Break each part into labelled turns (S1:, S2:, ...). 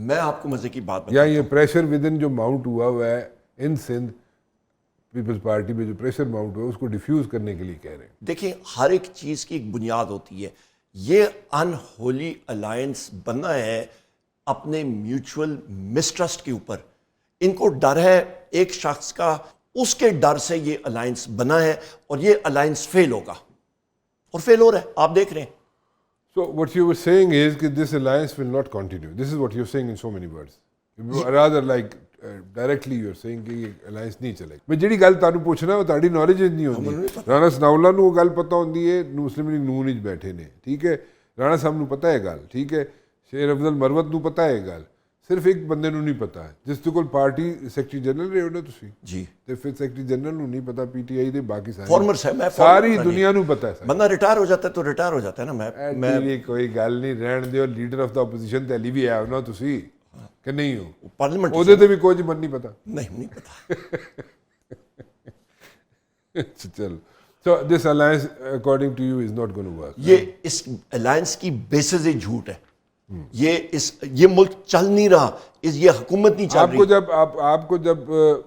S1: میں آپ کو مزے کی بات
S2: یا یہ پریشر ود ان جو ماؤنٹ ہوا ہے ان سندھ پیپلز پارٹی میں جو پریشر ماؤنٹ ہوا ہے اس کو ڈیفیوز کرنے کے لیے کہہ رہے ہیں.
S1: دیکھیں ہر ایک چیز کی ایک بنیاد ہوتی ہے. یہ ان ہولی الائنس بنا ہے اپنے میوچول مسٹرسٹ کے اوپر. ان کو ڈر ہے ایک شخص کا, اس کے ڈر سے یہ الائنس بنا ہے اور یہ الائنس فیل ہوگا اور فیل ہو رہا ہے, آپ دیکھ رہے ہیں.
S2: So what you were saying is that this alliance will not continue. This is what you're saying in so many words. Rather like directly you're saying کہ یہ alliance نہیں چلے گی. میں جڑی گل تانوں پوچھنا وہ تہاڈی نالج نہیں ہوندی. رانا ثناءاللہ نوں وہ گل پتہ ہوندی ہے, مسلم لیگ نون وچ بیٹھے نے, ٹھیک ہے, رانا صاحب نوں پتہ ہے گل, ٹھیک ہے, شیر افضل مروت نوں پتہ ہے گل, صرف ایک بندے نوں نہیں پتا ہے جس دے کول پارٹی سیکرٹری جنرل رہے ہو نا تسی
S1: جی,
S2: تے پھر سیکرٹری جنرل نوں نہیں پتا پی ٹی آئی دے باقی
S1: فارمر صاحب میں
S2: ساری دنیا نوں پتا ہے.
S1: بندہ ریٹائر ہو جاتا ہے تو ریٹائر ہو جاتا ہے نا.
S2: میں کوئی گل نہیں, رہن دیو, لیڈر آف دا اپوزیشن تے علی بھی ہے نا تسی کہ نہیں ہو,
S1: پارلیمنٹ
S2: اودے تے بھی کچھ من نہیں پتا.
S1: نہیں پتا.
S2: چلو, so this alliance according to you is not going to work.
S1: یہ اس الائنس کی بیسز ہی جھوٹ ہے. یہ ملک چل نہیں رہا, یہ حکومت نہیں چل رہی.
S2: آپ کو جب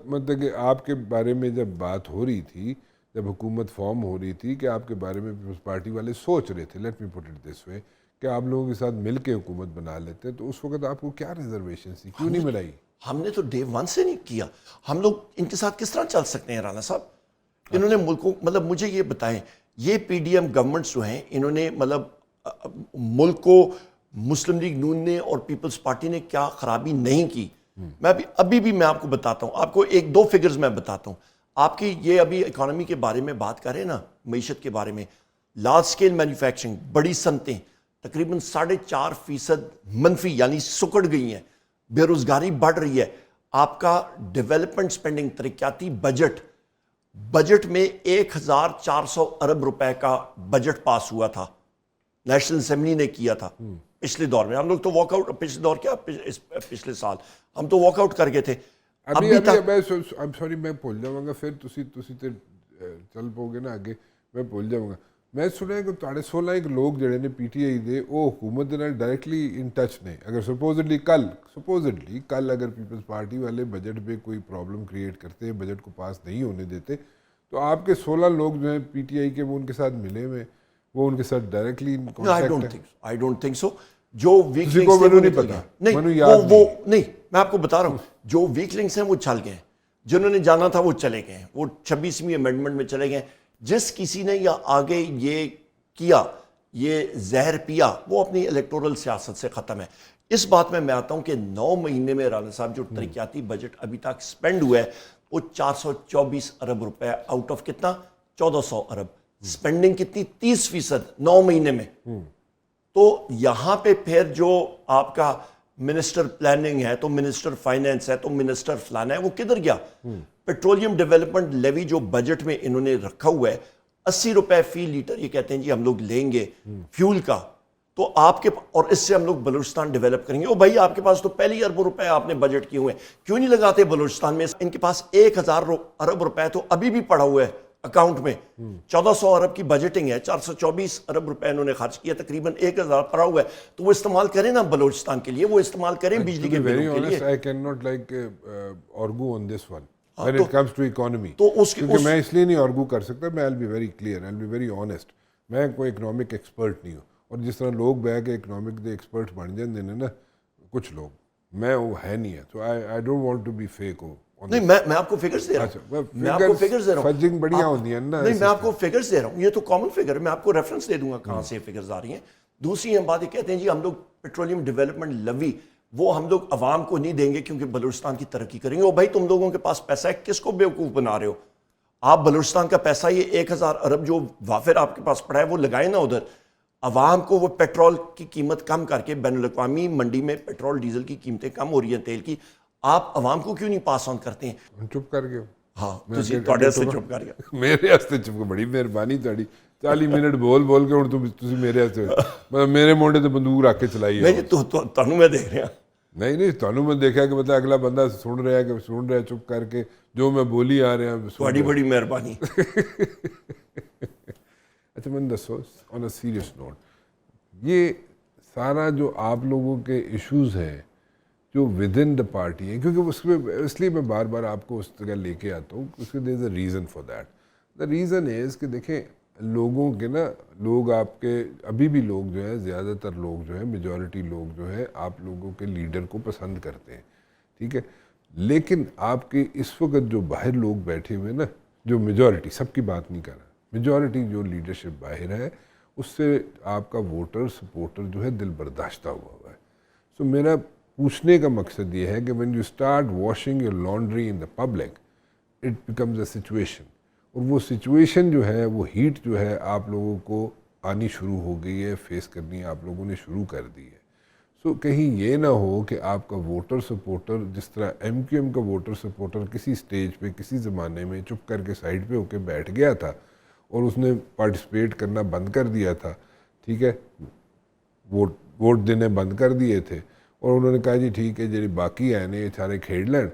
S2: مطلب کہ آپ کے بارے میں جب بات ہو رہی تھی, جب حکومت فارم ہو رہی تھی, کہ آپ کے بارے میں پیپلز پارٹی والے سوچ رہے تھے, let me put it this وے, کہ آپ لوگوں کے ساتھ مل کے حکومت بنا لیتے, تو اس وقت آپ کو کیا ریزرویشنز تھی, کیوں نہیں ملائی؟
S1: ہم نے تو ڈے ون سے نہیں کیا. ہم لوگ ان کے ساتھ کس طرح چل سکتے ہیں رانا صاحب؟ انہوں نے ملک کو, مطلب مجھے یہ بتائیں, یہ پی ڈی ایم گورنمنٹس جو ہیں انہوں نے مطلب ملک کو مسلم لیگ نون نے اور پیپلز پارٹی نے کیا خرابی نہیں کی. میں ابھی بھی میں آپ کو بتاتا ہوں, آپ کو ایک دو فگرز میں بتاتا ہوں. آپ کی یہ ابھی اکانومی کے بارے میں بات کر رہے ہیں نا, معیشت کے بارے میں, لارج سکیل مینوفیکچرنگ, بڑی صنعتیں تقریباً 4.5% منفی یعنی سکڑ گئی ہیں, بے روزگاری بڑھ رہی ہے. آپ کا ڈیولپمنٹ سپینڈنگ, ترقیاتی بجٹ میں 1400 ارب روپے کا بجٹ پاس ہوا تھا, نیشنل اسمبلی نے کیا تھا پچھلے دور میں. ہم لوگ تو واک آؤٹ, پچھلے دور کیا پچھلے سال ہم تو واک آؤٹ کر گئے تھے.
S2: ابھی سوری میں بھول جاؤں گا, پھر تسی تے چل پو گے نا آگے, میں بھول جاؤں گا. میں سنا ہے کہ تھوڑے 16 لوگ جڑے نے پی ٹی آئی دے وہ حکومت دے نال ڈائریکٹلی ان ٹچ نے. اگر سپوزڈلی کل اگر پیپلز پارٹی والے بجٹ پہ کوئی پرابلم کریٹ کرتے ہیں, بجٹ کو پاس نہیں ہونے دیتے, تو آپ کے 16 لوگ جو ہیں پی ٹی آئی کے, وہ ان کے ساتھ ملے ہوئے, وہ ان کے ساتھ directly
S1: I don't think so. جو ویک لنکس
S2: کو نہیں پتا,
S1: نہیں, میں آپ کو بتا رہا ہوں, جو ویک لنکس ہیں وہ چل گئے, جنہوں نے جانا تھا وہ چلے گئے, وہ 26ویں امینڈمنٹ میں چلے گئے. جس کسی نے یا آگے یہ کیا, یہ زہر پیا, وہ اپنی الیکٹورل سیاست سے ختم ہے. اس بات میں آتا ہوں کہ 9 مہینے میں رانا صاحب جو ترقیاتی بجٹ ابھی تک سپینڈ ہوا ہے وہ 424 ارب روپے آؤٹ آف کتنا 1400 ارب. سپینڈنگ کتنی 30% 9 مہینے میں. تو یہاں پہ پھر جو آپ کا منسٹر پلاننگ ہے, تو منسٹر فائنینس ہے, تو منسٹر فلانا ہے, وہ کدھر گیا؟ پیٹرولیم ڈیولپمنٹ لیوی جو بجٹ میں انہوں نے رکھا ہوا ہے 80 روپے فی لیٹر, یہ کہتے ہیں جی ہم لوگ لیں گے فیول کا, تو آپ کے, اور اس سے ہم لوگ بلوچستان ڈیولپ کریں گے. او بھائی آپ کے پاس تو پہلے ہی اربوں روپے آپ نے بجٹ کیے ہوئے ہیں, کیوں نہیں لگاتے بلوچستان میں؟ ان کے پاس 1000 ارب روپے تو ابھی بھی پڑا ہوا ہے اکاؤنٹ میں. 1400 ارب کی بجٹنگ ہے, 424 ارب روپے انہوں نے خرچ کیا, تقریباً 1000 پڑا ہوا ہے, تو وہ استعمال کریں نا بلوچستان کے لیے, وہ استعمال کریں بجلی کے بلوں کے لیے.
S2: I cannot like argue on this one when it comes to economy, کیونکہ میں اس لیے نہیں آرگو کر سکتا. میں I'll be very clear, I'll be very honest. میں کوئی اکنامک ایکسپرٹ نہیں ہوں, اور جس طرح لوگ بہ کے اکنامک دے ایکسپرٹ بن جاندے نے نا کچھ لوگ, میں وہ ہے نہیں ہے. So I don't want to be fake.
S1: نہیں, میں آپ کو فگرز دے رہا ہوں, میں آپ کو فگرز دے رہا ہوں.
S2: فجنگ بڑھیا ہوتی ہے نا.
S1: نہیں, میں آپ کو فگرز دے رہا ہوں, یہ تو کامن فگر ہے, میں آپ کو ریفرنس دے دوں گا کہاں سے فگرز آ رہی ہیں. دوسری ہم بات یہ کہتے ہیں جی ہم لوگ پیٹرولیم ڈیولپمنٹ لیوی وہ ہم لوگ عوام کو نہیں دیں گے کیونکہ بلوچستان کی ترقی کریں گے. او بھائی تم لوگوں کے پاس پیسہ ہے, کس کو بیوقوف بنا رہے ہو آپ؟ بلوچستان کا پیسہ یہ 1000 ارب جو وافر آپ کے پاس پڑا ہے وہ لگائیں نا ادھر. عوام کو وہ پیٹرول کی قیمت کم کر کے, بین الاقوامی منڈی میں پیٹرول ڈیزل کی قیمتیں کم ہو رھی ہیں تیل کی, آپ عوام کو کیوں نہیں پاس آن کرتے ہیں؟
S2: چپ کر گئے.
S1: ہاں تواڈے سے چپ کر گیا.
S2: میرے واسطے چپ, بڑی مہربانی تہاڈی. 40 منٹ بول کے ہن تسی میرے واسطے مطلب میرے موڈے تے بندوق رکھ کے چلائی ہے.
S1: نہیں تانوں میں دیکھ رہا.
S2: نہیں تانوں میں دیکھا کہ مطلب اگلا بندہ سن رہا ہے کہ سن رہا ہے چپ کر کے, جو میں بولی آ رہا ہوں.
S1: تہاڈی بڑی مہربانی.
S2: اچھا میں دسو آن اے سیریس نوٹ, یہ سارا جو آپ لوگوں کے ایشوز ہیں جو ود ان دا پارٹی ہیں, کیونکہ اس میں اس لیے میں بار بار آپ کو اس جگہ لے کے آتا ہوں, اس کے there is a reason for that. The reason is کہ دیکھیں لوگوں کے نا, لوگ آپ کے ابھی بھی لوگ جو ہیں, زیادہ تر لوگ جو ہیں, میجورٹی لوگ جو ہیں آپ لوگوں کے لیڈر کو پسند کرتے ہیں, ٹھیک ہے. لیکن آپ کے اس وقت جو باہر لوگ بیٹھے ہوئے نا, جو میجورٹی, سب کی بات نہیں کر رہا, میجورٹی جو لیڈرشپ باہر ہے, اس سے آپ کا ووٹر سپورٹر جو ہے دل برداشتہ ہوا ہے. سو میرا پوچھنے کا مقصد یہ ہے کہ when you start washing your laundry in the public, it becomes a situation. اور وہ سچویشن جو ہے, وہ ہیٹ جو ہے آپ لوگوں کو آنی شروع ہو گئی ہے, فیس کرنی آپ لوگوں نے شروع کر دی ہے. سو کہیں یہ نہ ہو کہ آپ کا ووٹر سپورٹر, جس طرح ایم کیو ایم کا ووٹر سپورٹر کسی سٹیج پہ کسی زمانے میں چپ کر کے سائڈ پہ ہو کے بیٹھ گیا تھا اور اس نے پارٹیسپیٹ کرنا بند کر دیا تھا, ٹھیک ہے, ووٹ دینے بند کر دیے تھے, اور انہوں نے کہا جی ٹھیک ہے جی باقی ہیں نے سارے کھیڈ لین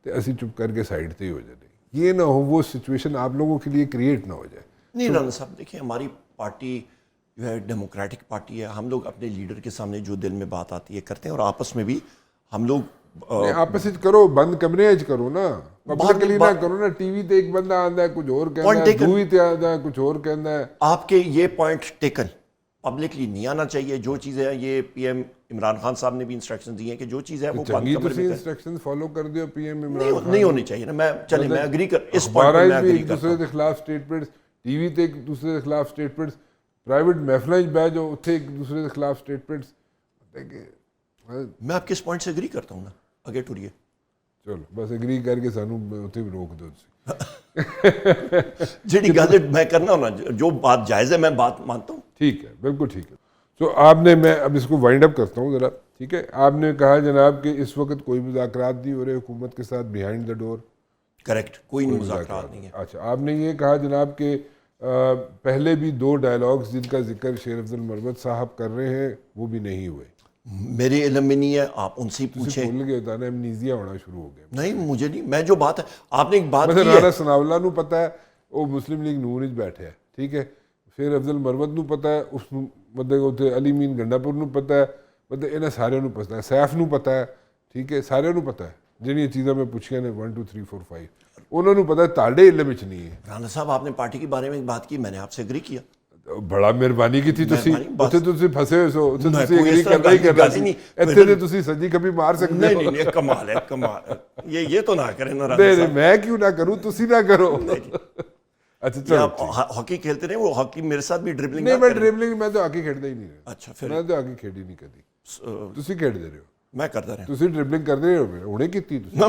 S2: تو اسی چپ کر کے سائڈ تے ہی ہو جائے. یہ نہ ہو وہ سچویشن آپ لوگوں کے لیے کریٹ نہ ہو جائے.
S1: نہیں رانا صاحب, دیکھیں ہماری پارٹی جو ہے ڈیموکریٹک پارٹی ہے, ہم لوگ اپنے لیڈر کے سامنے جو دل میں بات آتی ہے کرتے ہیں, اور آپس میں بھی ہم لوگ
S2: آپس کرو, بند کمرے کرو نا, پبلکلی نہ کرو نا. ٹی وی تے ایک بندہ آندا ہے کچھ اور کہندا ہے, دوئی تے آندا ہے کچھ اور کہندا ہے.
S1: آپ کے یہ پوائنٹ ٹیکن, پبلکلی نہیں آنا چاہیے. جو چیزیں ہیں, یہ پی ایم عمران خان صاحب نے بھی انسٹرکشن دی ہیں کہ جو چیزیں ہیں وہ بند کمرے میں
S2: انسٹرکشن فالو کر دیو پی ایم عمران خان.
S1: نہیں ہونی چاہیے نا. میں چلیں میں اگری کر اس پوائنٹ پہ میں اگری
S2: ایک دوسرے کے خلاف سٹیٹمنٹس, ٹی وی تے ایک دوسرے کے خلاف سٹیٹمنٹس, پرائیویٹ محفلیں بہ جو اتنے ایک دوسرے کے خلاف سٹیٹمنٹس.
S1: میں آپ کے اس پوائنٹ سے اگری کرتا ہوں نا, آگے ٹوریے.
S2: چلو بس اگری کر کے سانو اتنے بھی روک دو.
S1: جیڑی گل میں کرنا ہونا, جو بات جائز ہے میں بات مانتا ہوں.
S2: ٹھیک ہے, بالکل ٹھیک ہے. تو آپ نے, میں اب اس کو وائنڈ اپ کرتا ہوں ذرا, ٹھیک ہے. آپ نے کہا جناب کہ اس وقت کوئی مذاکرات نہیں ہو رہے حکومت کے ساتھ بیہائنڈ دا ڈور.
S1: کریکٹ, کوئی مذاکرات نہیں ہے.
S2: اچھا, آپ نے یہ کہا جناب کہ پہلے بھی 2 ڈائلاگز جن کا ذکر شیر افضل مربت صاحب کر رہے ہیں وہ بھی نہیں ہوئے.
S1: میرے علم میں نہیں ہے, آپ ان سے پوچھیں.
S2: بھول گئے ہوتا نا, امنیزیا ہونا شروع ہو گیا.
S1: نہیں مجھے نہیں, میں جو بات ہے آپ نے ایک بات کی
S2: ہے, رانا ثناء اللہ نو پتہ ہے وہ مسلم لیگ نون وچ بیٹھے ہے, ٹھیک ہے. شیر افضل مربت نو پتہ ہے, اس مطلب اتنے علی مین گنڈا پور نو پتہ ہے, مطلب انہیں سارے نو پتہ ہے, سیف نو پتہ ہے, ٹھیک ہے, سارے نو پتہ ہے. جہاں چیزاں میں پوچھیاں نے 1 2 3 4 5 انہوں نے پتہ ہے, تاڑے علم وچ نہیں ہے.
S1: رانا صاحب آپ نے پارٹی کے بارے میں بات کی, میں نے آپ سے اگری کیا.
S2: بڑا مہربانی کی تھی تسی, اتنے تسی پھنسے ہوئے سو, اتنے تسی اگری کرنا ہی کرنا سی, اتنے تے تسی سجی کبھی مار سکتے ہو.
S1: نہیں, کمال ہے, کمال ہے. یہ تو نہ کریں نا رانا
S2: نہیں,
S1: صاحب.
S2: میں کیوں نہ کروں, تسی نہ کرو. اچھا چلو,
S1: آپ ہاکی کھیلتے رہے, وہ ہاکی میرے ساتھ بھی ڈربلنگ.
S2: نہیں, میں ڈربلنگ, میں تو ہاکی کھیلتا ہی نہیں رہا.
S1: اچھا پھر
S2: میں تو ہاکی کھیلی نہیں کدی. تسی کھیڈ دے رہے ہو,
S1: میں کرتا رہا.
S2: تسی ڈربلنگ کر دے رہے ہو, ہنے کیتی تسی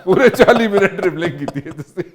S2: پورے 40 منٹ ڈربلنگ کیتی ہے تسی.